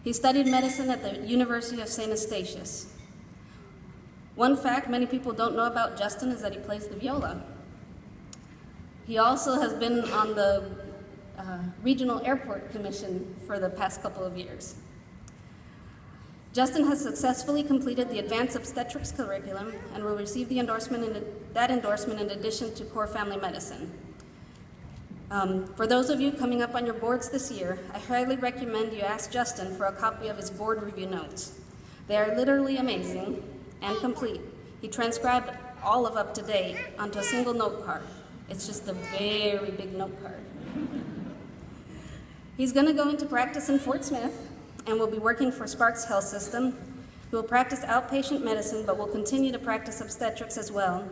He studied medicine at the University of St. Eustatius. One fact many people don't know about Justin is that he plays the viola. He also has been on the Regional Airport Commission for the past couple of years. Justin has successfully completed the Advanced Obstetrics curriculum and will receive the endorsement in addition to core family medicine. For those of you coming up on your boards this year, I highly recommend you ask Justin for a copy of his board review notes. They are literally amazing and complete. He transcribed all of Up to Date onto a single note card. It's just a very big note card. He's going to go into practice in Fort Smith and will be working for Sparks Health System. He will practice outpatient medicine, but will continue to practice obstetrics as well,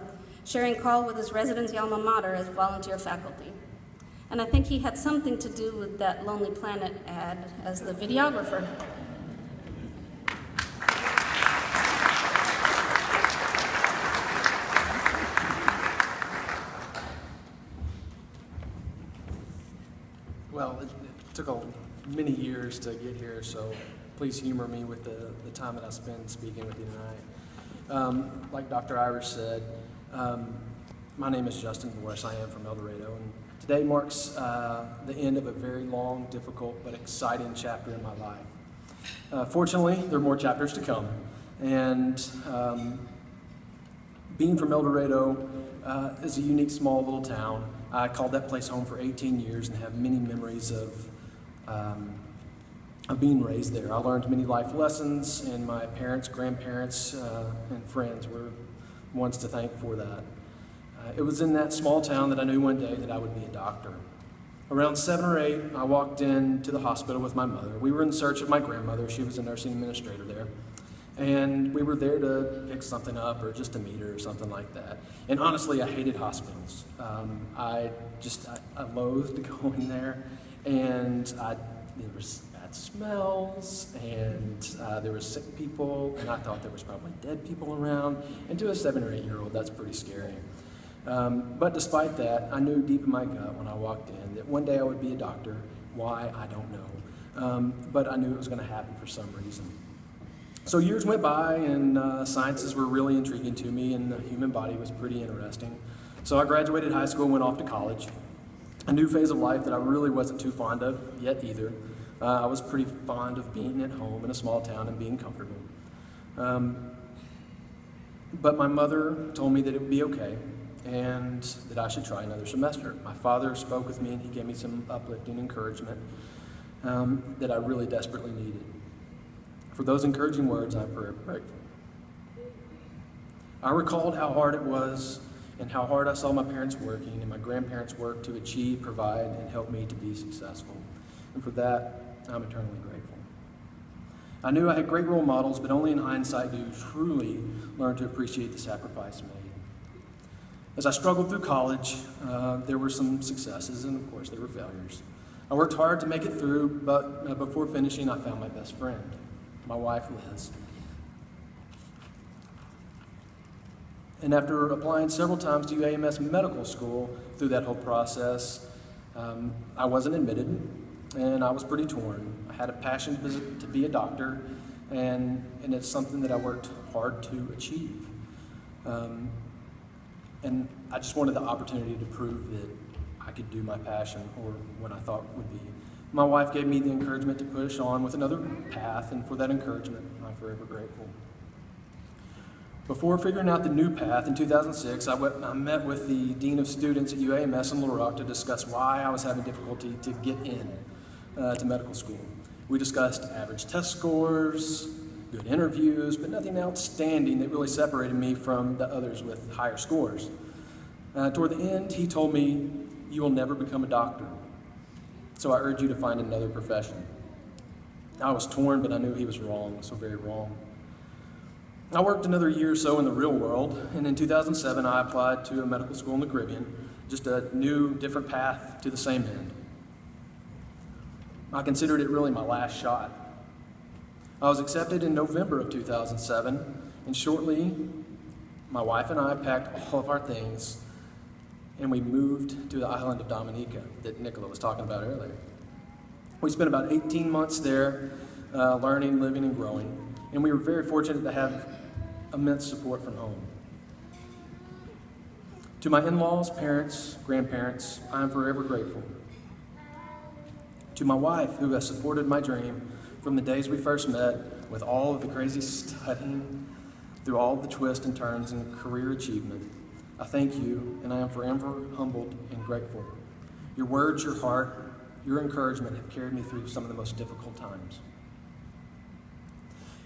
sharing call with his residency alma mater as volunteer faculty. And I think he had something to do with that Lonely Planet ad as the videographer. Well, it took many years to get here, so please humor me with the time that I spent speaking with you tonight. Like Dr. Irish said, my name is Justin Morris. I am from El Dorado, and today marks the end of a very long, difficult, but exciting chapter in my life. Fortunately, there are more chapters to come, and being from El Dorado is a unique, small little town. I called that place home for 18 years and have many memories of being raised there. I learned many life lessons, and my parents, grandparents, and friends were ones to thank for that. It was in that small town that I knew one day that I would be a doctor. Around 7 or 8, I walked into the hospital with my mother. We were in search of my grandmother. She was a nursing administrator there. And we were there to pick something up or just to meet her or something like that. And honestly, I hated hospitals. I loathed going there. And there was bad smells, and there were sick people, and I thought there was probably dead people around. And to a 7 or 8-year-old, that's pretty scary. But despite that, I knew deep in my gut when I walked in that one day I would be a doctor. Why, I don't know. But I knew it was going to happen for some reason. So years went by, and sciences were really intriguing to me, and the human body was pretty interesting. So I graduated high school and went off to college. A new phase of life that I really wasn't too fond of yet either. I was pretty fond of being at home in a small town and being comfortable. But my mother told me that it would be okay and that I should try another semester. My father spoke with me, and he gave me some uplifting encouragement that I really desperately needed. For those encouraging words, I'm forever grateful. I recalled how hard it was and how hard I saw my parents working and my grandparents work to achieve, provide, and help me to be successful. And for that, I'm eternally grateful. I knew I had great role models, but only in hindsight do you truly learn to appreciate the sacrifice made. As I struggled through college, there were some successes, and of course there were failures. I worked hard to make it through, but before finishing, I found my best friend, my wife, Liz. And after applying several times to UAMS medical school through that whole process, I wasn't admitted, and I was pretty torn. I had a passion to be a doctor, and it's something that I worked hard to achieve. And I just wanted the opportunity to prove that I could do my passion, or what I thought would be. My wife gave me the encouragement to push on with another path, and for that encouragement, I'm forever grateful. Before figuring out the new path in 2006, I met with the Dean of Students at UAMS in Little Rock to discuss why I was having difficulty to get in to medical school. We discussed average test scores, good interviews, but nothing outstanding that really separated me from the others with higher scores. Toward the end, he told me, "You will never become a doctor, so I urge you to find another profession." I was torn, but I knew he was wrong, so very wrong. I worked another year or so in the real world, and in 2007 I applied to a medical school in the Caribbean, just a new, different path to the same end. I considered it really my last shot. I was accepted in November of 2007, and shortly my wife and I packed all of our things and we moved to the island of Dominica that Nicola was talking about earlier. We spent about 18 months there, learning, living, and growing. And we were very fortunate to have immense support from home. To my in-laws, parents, grandparents, I am forever grateful. To my wife, who has supported my dream from the days we first met, with all of the crazy studying, through all of the twists and turns in career achievement, I thank you, and I am forever humbled and grateful. Your words, your heart, your encouragement have carried me through some of the most difficult times.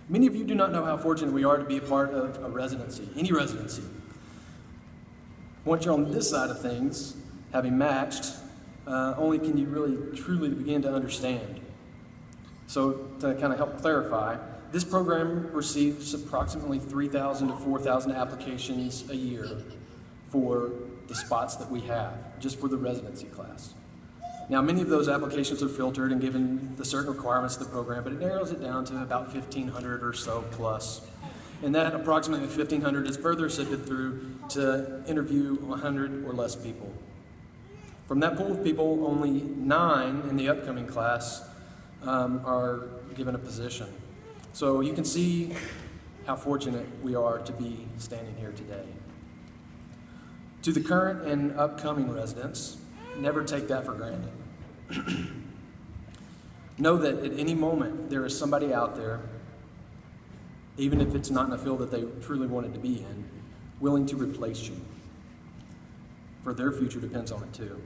Many of you do not know how fortunate we are to be a part of a residency, any residency. Once you're on this side of things, having matched, only can you really truly begin to understand. So to kind of help clarify, this program receives approximately 3,000 to 4,000 applications a year for the spots that we have, just for the residency class. Now, many of those applications are filtered and given the certain requirements of the program, but it narrows it down to about 1,500 or so plus. And that approximately 1,500 is further sifted through to interview 100 or less people. From that pool of people, only 9 in the upcoming class are given a position. So you can see how fortunate we are to be standing here today. To the current and upcoming residents, never take that for granted. Know that at any moment there is somebody out there, even if it's not in a field that they truly wanted to be in, willing to replace you. For their future depends on it too.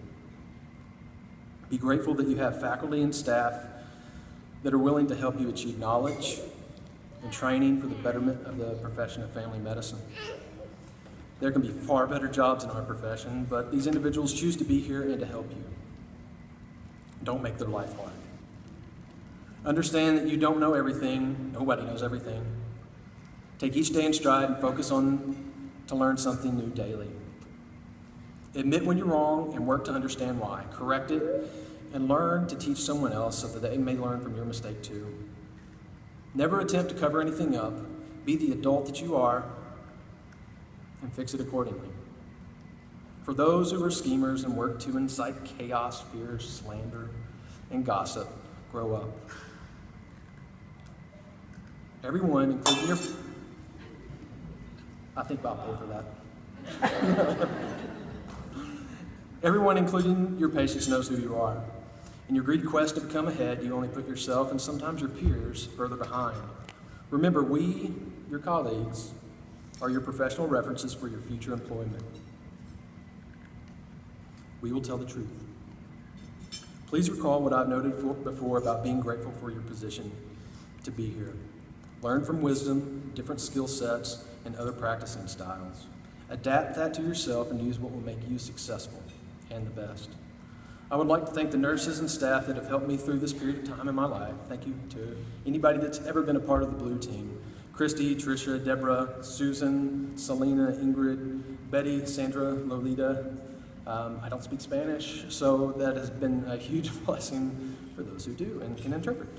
Be grateful that you have faculty and staff that are willing to help you achieve knowledge and training for the betterment of the profession of family medicine. There can be far better jobs in our profession, but these individuals choose to be here and to help you. Don't make their life hard. Understand that you don't know everything. Nobody knows everything. Take each day in stride and focus on to learn something new daily. Admit when you're wrong and work to understand why. Correct it and learn to teach someone else so that they may learn from your mistake too. Never attempt to cover anything up. Be the adult that you are and fix it accordingly. For those who are schemers and work to incite chaos, fear, slander, and gossip, grow up. Everyone, including your... I think I'll pay for that. Everyone, including your patients, knows who you are. In your greedy quest to become ahead, you only put yourself and sometimes your peers further behind. Remember, we, your colleagues, are your professional references for your future employment. We will tell the truth. Please recall what I've noted before about being grateful for your position to be here. Learn from wisdom, different skill sets, and other practicing styles. Adapt that to yourself and use what will make you successful and the best. I would like to thank the nurses and staff that have helped me through this period of time in my life. Thank you to anybody that's ever been a part of the Blue Team. Christy, Tricia, Deborah, Susan, Selena, Ingrid, Betty, Sandra, Lolita. I don't speak Spanish, so that has been a huge blessing for those who do and can interpret.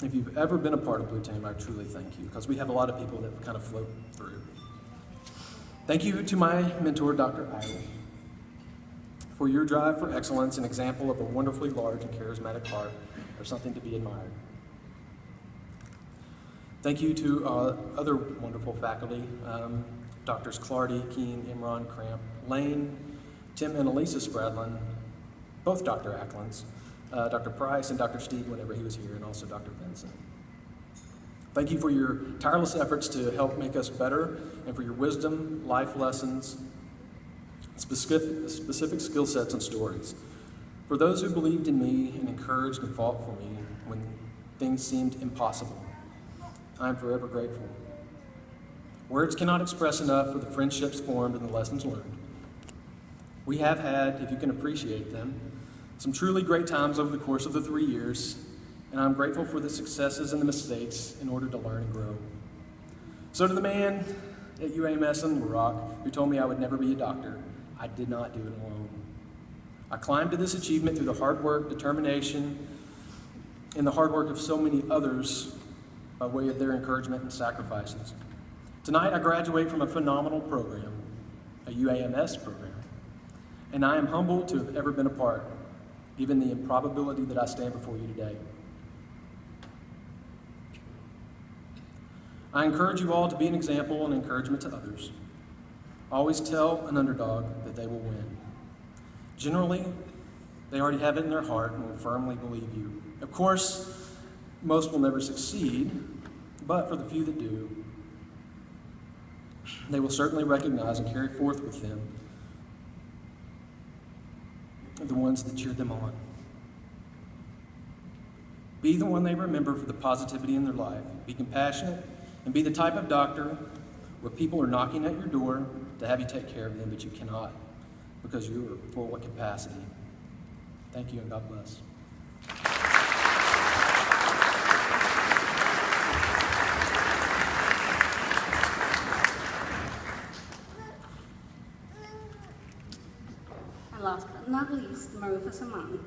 If you've ever been a part of Blue Team, I truly thank you, because we have a lot of people that kind of float through. Thank you to my mentor, Dr. Isley, for your drive for excellence, an example of a wonderfully large and charismatic heart, or something to be admired. Thank you to other wonderful faculty, Drs. Clardy, Keene, Imran, Cramp, Lane, Tim and Elisa Spradlin, both Dr. Acklins, Dr. Price and Dr. Steed whenever he was here, and also Dr. Vincent. Thank you for your tireless efforts to help make us better and for your wisdom, life lessons, specific skill sets and stories. For those who believed in me and encouraged and fought for me when things seemed impossible, I am forever grateful. Words cannot express enough for the friendships formed and the lessons learned. We have had, if you can appreciate them, some truly great times over the course of the 3 years, and I'm grateful for the successes and the mistakes in order to learn and grow. So to the man at UAMS in Little Rock who told me I would never be a doctor, I did not do it alone. I climbed to this achievement through the hard work, determination, and the hard work of so many others by way of their encouragement and sacrifices. Tonight I graduate from a phenomenal program, a UAMS program, and I am humbled to have ever been a part given the improbability that I stand before you today. I encourage you all to be an example and encouragement to others. Always tell an underdog that they will win. Generally, they already have it in their heart and will firmly believe you. Of course, most will never succeed, but for the few that do, they will certainly recognize and carry forth with them the ones that cheered them on. Be the one they remember for the positivity in their life. Be compassionate and be the type of doctor where people are knocking at your door to have you take care of them, but you cannot because you are full of capacity. Thank you and God bless. And last but not least, Marufa Saman.